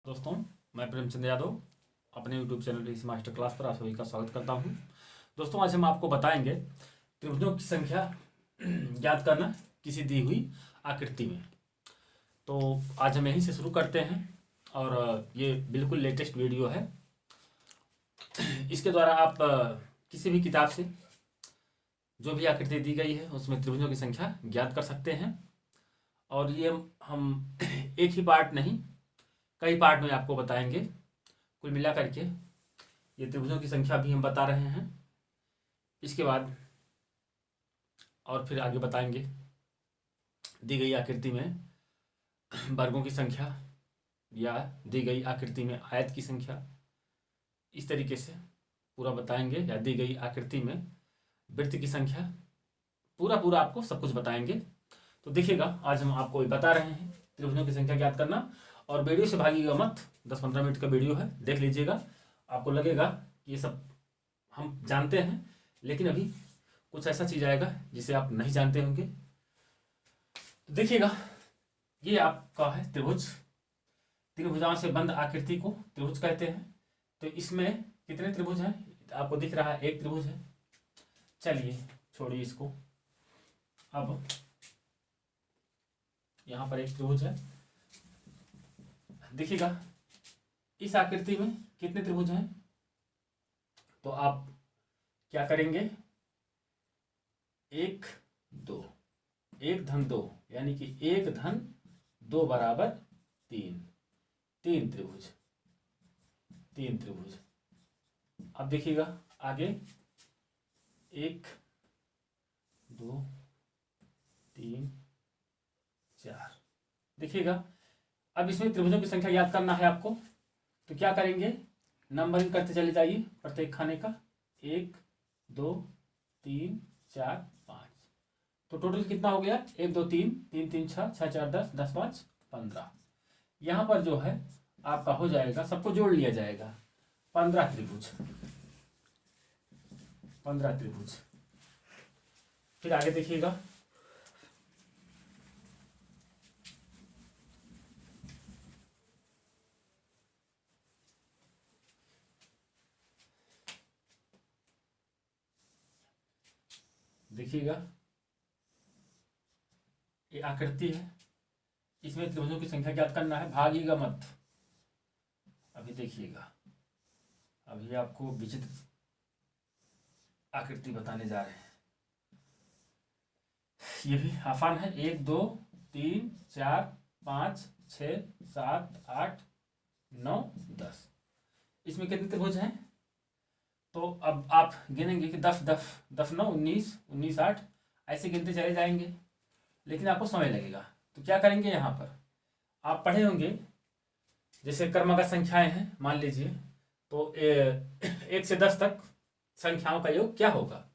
दोस्तों, मैं प्रेमचंद यादव अपने यूट्यूब चैनल इस मास्टर क्लास पर आप सभी का स्वागत करता हूं। दोस्तों, आज हम आपको बताएंगे त्रिभुजों की संख्या ज्ञात करना किसी दी हुई आकृति में। तो आज हम यहीं से शुरू करते हैं और ये बिल्कुल लेटेस्ट वीडियो है। इसके द्वारा आप किसी भी किताब से जो भी आकृति दी गई है उसमें त्रिभुजों की संख्या ज्ञात कर सकते हैं। और ये हम एक ही पार्ट नहीं, कई पार्ट में आपको बताएंगे। कुल मिला करके ये त्रिभुजों की संख्या भी हम बता रहे हैं। इसके बाद और फिर आगे बताएंगे दी गई आकृति में वर्गों की संख्या या दी गई आकृति में आयत की संख्या, इस तरीके से पूरा बताएंगे। या दी गई आकृति में वृत्त की संख्या, पूरा आपको सब कुछ बताएंगे। तो देखिएगा, आज हम आपको बता रहे हैं त्रिभुजों की संख्या ज्ञात करना। और वीडियो से भागिएगा मत, 10-15 मिनट का वीडियो है, देख लीजिएगा। आपको लगेगा कि ये सब हम जानते हैं, लेकिन अभी कुछ ऐसा चीज आएगा जिसे आप नहीं जानते होंगे। तो देखिएगा, ये आपका है त्रिभुज। त्रिभुजाओं से बंद आकृति को त्रिभुज कहते हैं। तो इसमें कितने त्रिभुज हैं आपको दिख रहा है? एक त्रिभुज है। चलिए छोड़िए इसको। अब यहां पर एक त्रिभुज है। देखिएगा, इस आकृति में कितने त्रिभुज हैं? तो आप क्या करेंगे? 1 2, 1 धन 2, यानी कि 1 धन 2 बराबर 3। 3 त्रिभुज, 3 त्रिभुज। अब देखिएगा आगे, 1 2 3 4। देखिएगा, अब इसमें त्रिभुजों की संख्या याद करना है आपको। तो क्या करेंगे? नंबरिंग करते चले जाइए प्रत्येक खाने का। 1 2 3 4 5। तो टोटल कितना हो गया? 1 2 3 3 3 6 6 4 10 10 5 15। यहां पर जो है आपका हो जाएगा, सबको जोड़ लिया जाएगा, 15 त्रिभुज। 15 त्रिभुज। फिर आगे देखिएगा, देखिएगा ये आकृति है, इसमें त्रिभुजों की संख्या ज्ञात करना है। भागिएगा मत। अभी देखिएगा, अभी आपको विचित्र आकृति बताने जा रहे हैं। ये भी आसान है। 1 2 3 4 5 6 7 8 9 10। इसमें कितने त्रिभुज हैं? तो अब आप गिनेंगे कि 10 10 10 9 19 19 8, ऐसे गिनते चले जाएंगे, लेकिन आपको समय लगेगा। तो क्या करेंगे? यहाँ पर आप पढ़े होंगे, जैसे क्रमागत संख्याएं हैं मान लीजिए, तो 1 से 10 तक संख्याओं का योग क्या होगा?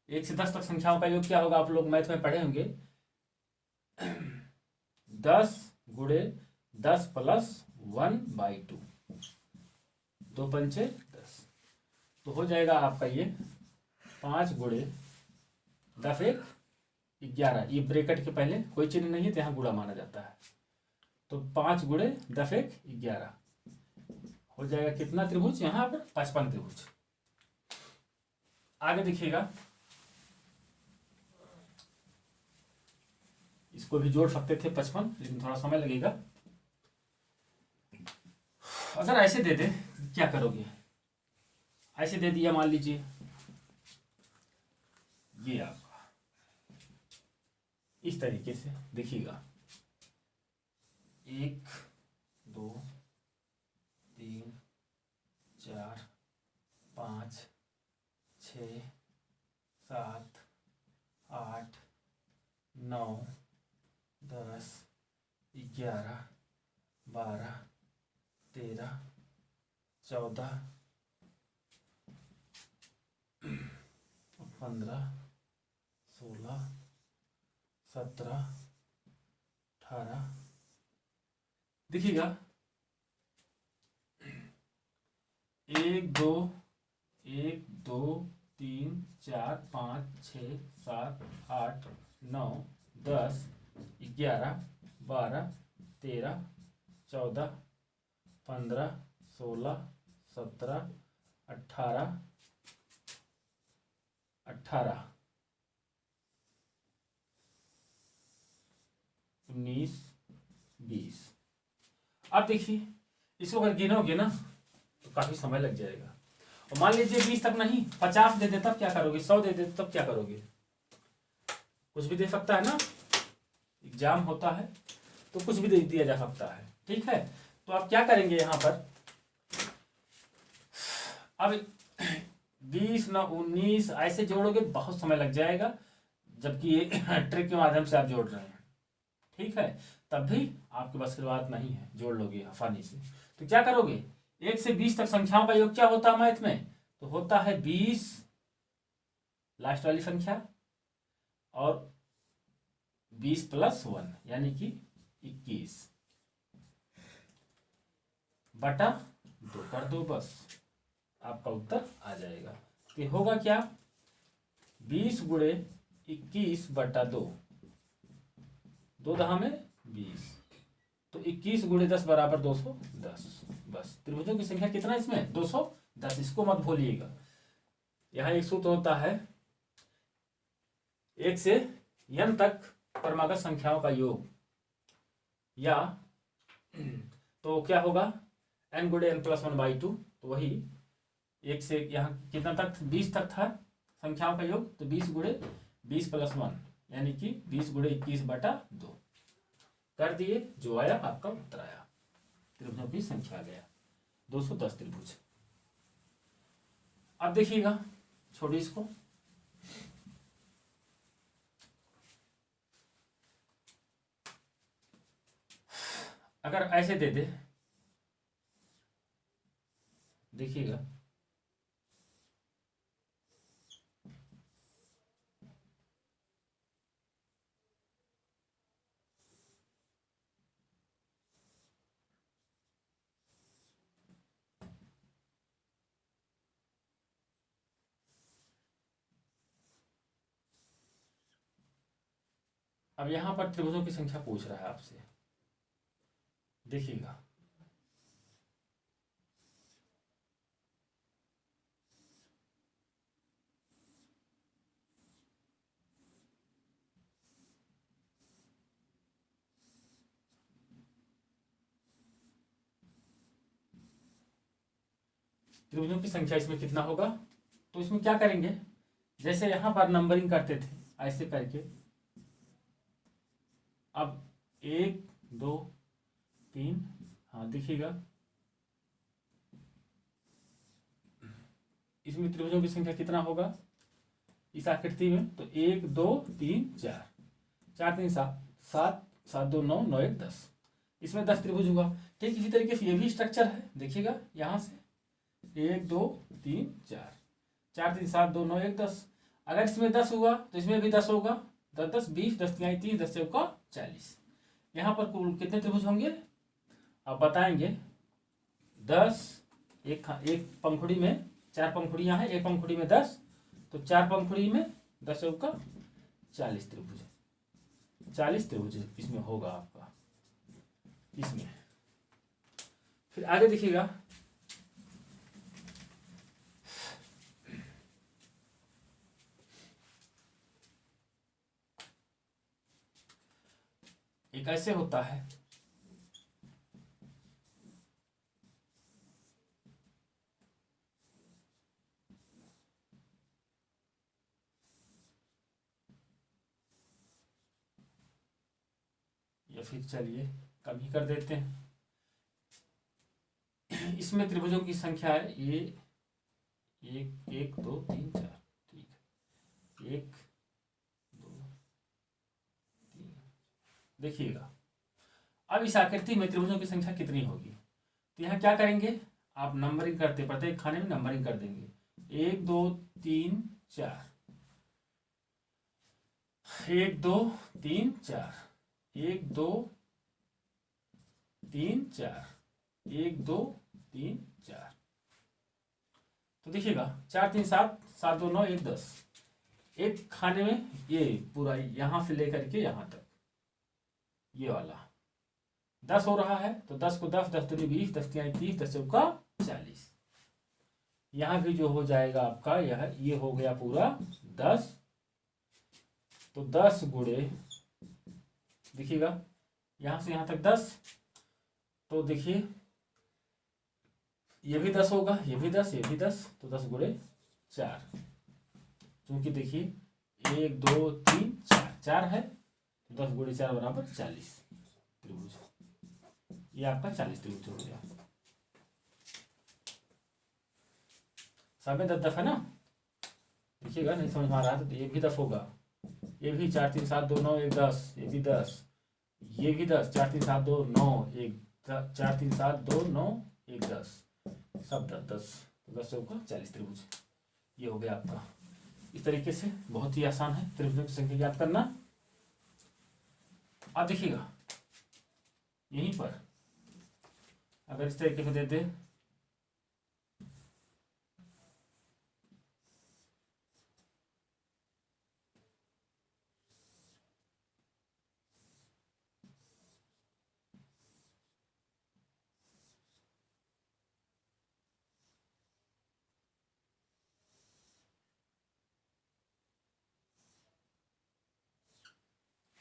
1 से 10 तक संख्याओं का योग क्या होगा? आप लोग मैथ में पढ़े होंगे। 10 गुणे 10 प्लस 1/2, 2 पंचे 10। तो हो जाएगा आपका ये 5 गुणे 10 1 11। ये ब्रैकेट के पहले कोई चिन्ह नहीं है, तो यहाँ गुणा माना जाता है। तो 5 गुणे 10 1 11 हो जाएगा कितना त्रिभुज? यहाँ पर 55 त्रिभुज। आगे देखिएगा, इसको भी जोड़ सकते थे 55, लेकिन थोड़ा समय लगेगा। अगर ऐसे दे दे क्या करोगे? ऐसे दे दिया मान लीजिए, ये आपका इस तरीके से। देखिएगा, 1 2 3 4 5 6 7 8 9 10 11 12 13 14 15 16 17 18। देखिएगा, 1 2 3 4 5 6 7 8 9 10 11 12 13 14 15, 16, 17, 18, 18, 19, 20। अब देखिए इसको अगर गिनोगे ना तो काफी समय लग जाएगा। और मान लीजिए 20 तक नहीं, 50 दे दे तब क्या करोगे, 100 दे दे तब क्या करोगे? कुछ भी दे सकता है ना, एग्जाम होता है तो कुछ भी दे दिया जा सकता है। ठीक है, तो आप क्या करेंगे यहाँ पर, अब 20 ना 19 ऐसे जोड़ोगे बहुत समय लग जाएगा, जबकि ये ट्रिक के माध्यम से आप जोड़ रहे हैं। ठीक है, तब भी आपके बस की बात नहीं है, जोड़ लोगे आसानी से। तो क्या करोगे, 1 से 20 तक संख्याओं का योग क्या होता है मैथ में, तो होता है 20 लास्ट वाली संख्या और 20 + 1 यानी कि 21 बटा 2 कर दो, बस आपका उत्तर आ जाएगा। तो होगा क्या, 20 गुणे 21 बटा 2, 2 दहा में 20, तो 21 गुणे 10 बराबर 210। बस त्रिभुजों की संख्या कितना है इसमें, 210। इसको मत भूलिएगा। यहाँ एक सूत्र होता है 1 से n तक क्रमागत संख्याओं का योग, या तो क्या होगा n गुणे n + 1/2, तो वही 1 से यहाँ कितना तक 20 तक था संख्याओं का योग, तो 20 गुणे 20 + 1 यानी कि 20 गुणे 21 बटा 2 कर दिए, जो आया आपका उत्तर आया, त्रिभुजों की संख्या आ गया 210 त्रिभुज। अब देखिएगा, छोड़िए इसको, अगर ऐसे दे दे, देखिएगा अब यहां पर त्रिभुजों की संख्या पूछ रहा है आपसे, देखिएगा त्रिभुजों की संख्या इसमें कितना होगा, तो इसमें क्या करेंगे, जैसे यहां पर नंबरिंग करते थे ऐसे करके, अब 1 2 3, हाँ देखिएगा इसमें त्रिभुजों की संख्या कितना होगा इस आकृति में, तो 1 2 3 4, 4 3 7, 7 7 2 9, 9 1 10, इसमें 10 त्रिभुज हुआ। ठीक इसी तरीके से ये भी स्ट्रक्चर है, देखिएगा यहाँ से 1 2 3 4, 4 3 7 2 9 1 10, अगर इसमें 10 हुआ तो इसमें भी 10 होगा, 10 10 20, 10 3 30, 10 चौका 40। यहाँ पर कुल कितने त्रिभुज होंगे आप बताएंगे, 10, एक पंखुड़ी में 4 पंखुड़ियां हैं, एक पंखुड़ी में 10, तो 4 पंखुड़ी में 10 चौका 40 त्रिभुज, 40 त्रिभुज इसमें होगा आपका इसमें। फिर आगे देखिएगा, एक ऐसे होता है, या फिर चलिए कम ही कर देते हैं, इसमें त्रिभुजों की संख्या है ये 1 1 2 3 4, ठीक है 1 2 3, देखिएगा अब इस आकृति में त्रिभुजों की संख्या कितनी होगी, तो यहाँ क्या करेंगे आप नंबरिंग करते, प्रत्येक खाने में नंबरिंग कर देंगे, 1 2 3 4, 1 2 3 4, 1 2 3 4, 1 2 3 4, तो देखिएगा 4 3 7, 7 2 9 1 10, एक खाने में ये पूरा यहां से लेकर के यहां तक ये वाला 10 हो रहा है तो 10 को 10, 10 दूनी 20, 10 तिया 30, 10 चौका 40। यहाँ भी जो हो जाएगा आपका यह ये हो गया पूरा 10। तो 10 गुणे देखिएगा यहाँ से यहाँ तक 10, तो देखिए ये भी 10 होगा, ये भी 10, ये भी 10, तो 10 गुणे 4। क्योंकि देखिए 1 2 3 4 4 है, तो 10 गुणे 4 बराबर 40 त्रिभुज। ये आपका 40 त्रिभुज हो गया। सब में 10 10 है ना, देखिएगा नहीं समझ में आ रहा है तो ये भी 10 होगा, ये भी 4 3 7 2 9 1 10, ये भी 10, ये भी 10, 4 3 7 2 9 1 4 3 7 2 9 1 10, सब 10 10, तो 10 चौका 40 त्रिभुज। ये हो गया आपका। इस तरीके से बहुत ही आसान है त्रिभुजों की संख्या ज्ञात करना। अब देखिएगा यहीं पर अगर इस तरीके से दे दे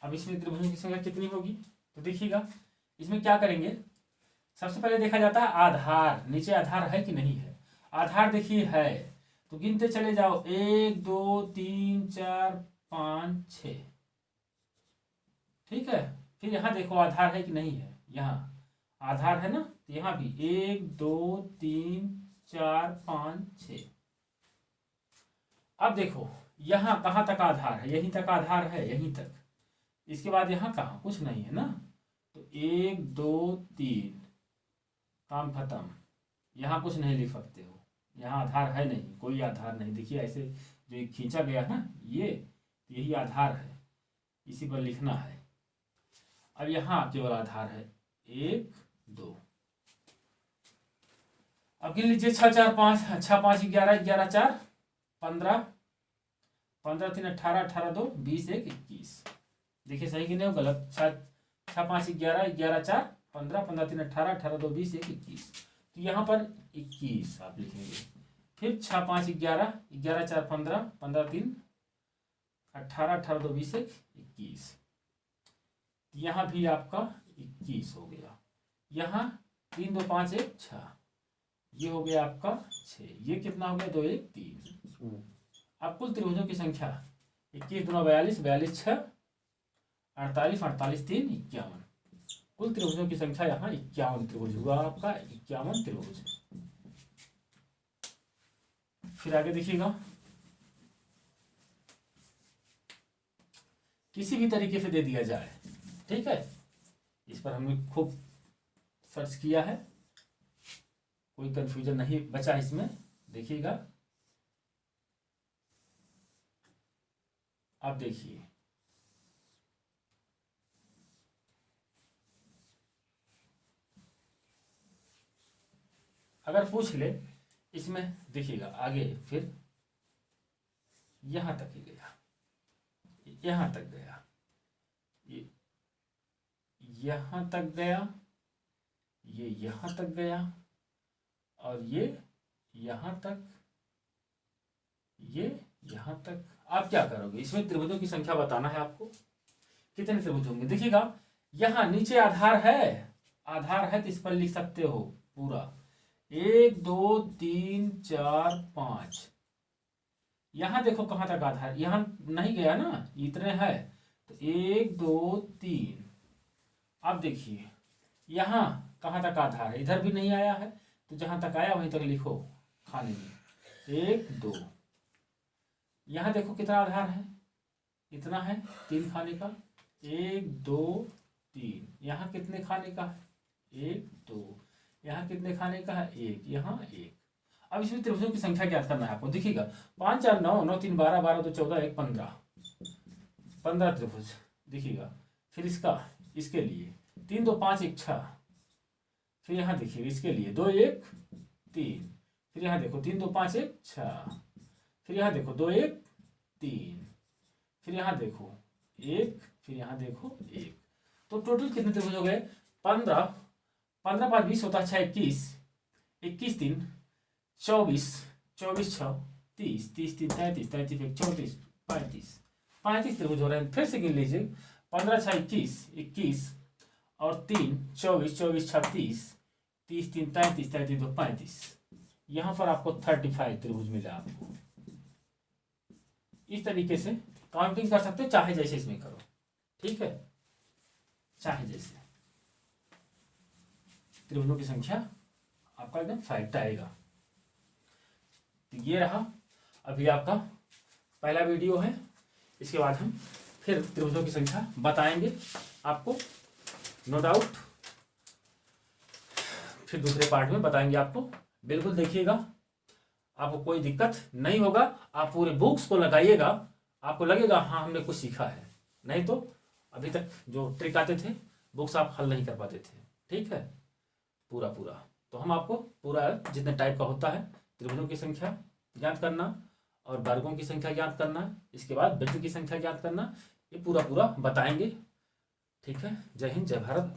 अब इसमें त्रिभुजों की संख्या कितनी होगी, तो देखिएगा इसमें क्या करेंगे। सबसे पहले देखा जाता है आधार, नीचे आधार है कि नहीं है। आधार देखिए है, तो गिनते चले जाओ 1 2 3 4 5 6, ठीक है। फिर यहाँ देखो आधार है कि नहीं है, यहाँ आधार है ना, तो यहाँ भी 1 2 3 4 5 6। अब देखो यहाँ कहाँ तक आधार है, यहीं तक आधार है, यहीं तक। इसके बाद यहाँ कहाँ कुछ नहीं है ना, तो 1 2 3 काम खत्म। यहाँ कुछ नहीं लिख सकते हो, यहाँ आधार है नहीं, कोई आधार नहीं। देखिए ऐसे जो खींचा गया है ना, ये यही आधार है, इसी पर लिखना है। अब यहाँ केवल आधार है 1 2। अब गिन लीजिए 6 4 5, 6 5 11, 11 4 15, 15 3 18, 18 2 20 1 21। देखिए सही कि नहीं हो गलत। 6 5 11, 11 4 15, 15 3 18, 18 2 20 1 21। तो यहाँ पर 21 आप लिखेंगे। फिर 6 5 11, 11 4 15, 15 3 18, 18 2 20 1 21। यहाँ भी आपका 21 हो गया। यहाँ 3 2 5 1 6, ये हो गया आपका 6। ये कितना हो गया 2 1 3। अब कुल त्रिभुजों की संख्या 21 2 42, 42 6 48, 48 3 51। कुल त्रिभुजों की संख्या यहाँ 51 त्रिभुज हुआ आपका, 51 त्रिभुज। फिर आगे देखिएगा, किसी भी तरीके से दे दिया जाए, ठीक है। इस पर हमने खूब सर्च किया है, कोई कंफ्यूजन नहीं बचा इसमें। देखिएगा अब देखिए अगर पूछ ले इसमें, देखिएगा आगे फिर यहां तक ही गया, यहां तक गया, यहां तक गया, ये यहां तक गया, और ये यहां तक, ये यहां तक। आप क्या करोगे, इसमें त्रिभुजों की संख्या बताना है आपको, कितने त्रिभुज होंगे। देखिएगा यहाँ नीचे आधार है, आधार है तो इस पर लिख सकते हो पूरा 1 2 3 4 5। यहां देखो कहां तक आधार, यहां नहीं गया ना, इतने है तो 1 2 3। अब देखिए यहां कहां तक आधार है, इधर भी नहीं आया है, तो जहां तक आया वहीं तक लिखो खाने में 1 2। यहां देखो कितना आधार है, इतना है 3 खाने का, 1 2 3। यहाँ कितने खाने का है 1 2। यहाँ कितने खाने का है 1, यहाँ 1। अब इसमें त्रिभुजों की संख्या ज्ञात करना है आपको। देखिएगा 5 4 9, 9 3 12, 12 2 14, 1 15, 15 त्रिभुज। देखिएगा फिर इसका, इसके लिए 3 2 5 1 6। फिर यहाँ देखिए इसके लिए 2 1 3। फिर यहाँ देखो 3 2 5 1 6। फिर यहाँ देखो 2 1 3। फिर यहाँ देखो 1, फिर यहाँ देखो 1। तो टोटल कितने त्रिभुज हो गए 15 15 5 20 होता है 6 21, 21 3 24, 24 6 30, 30 3 33, 33 1 34, 35, 35 त्रिभुज हो रहे हैं। फिर से गिन लीजिए, 15 6 21, 21 और 3 24, 24 6 30, 30 3 33, 33 2 35। यहाँ पर आपको 35 त्रिभुज मिला। आपको इस तरीके से काउंटिंग कर सकते हो, चाहे जैसे इसमें करो, ठीक है, चाहे जैसे। त्रिभुजों की संख्या आपका एकदम फाइट आएगा। तो ये रहा अभी आपका पहला वीडियो है। इसके बाद हम फिर त्रिभुजों की संख्या बताएंगे आपको, नो डाउट, फिर दूसरे पार्ट में बताएंगे आपको। बिल्कुल देखिएगा, आपको कोई दिक्कत नहीं होगा। आप पूरे बुक्स को लगाइएगा, आपको लगेगा हाँ हमने कुछ सीखा है। नहीं तो अभी तक जो ट्रिक आते थे बुक्स आप हल नहीं कर पाते थे, ठीक है, पूरा। तो हम आपको पूरा जितने टाइप का होता है त्रिभुजों की संख्या ज्ञात करना और वर्गों की संख्या ज्ञात करना, इसके बाद वृत्त की संख्या ज्ञात करना, ये पूरा बताएंगे, ठीक है। जय हिंद, जय भारत।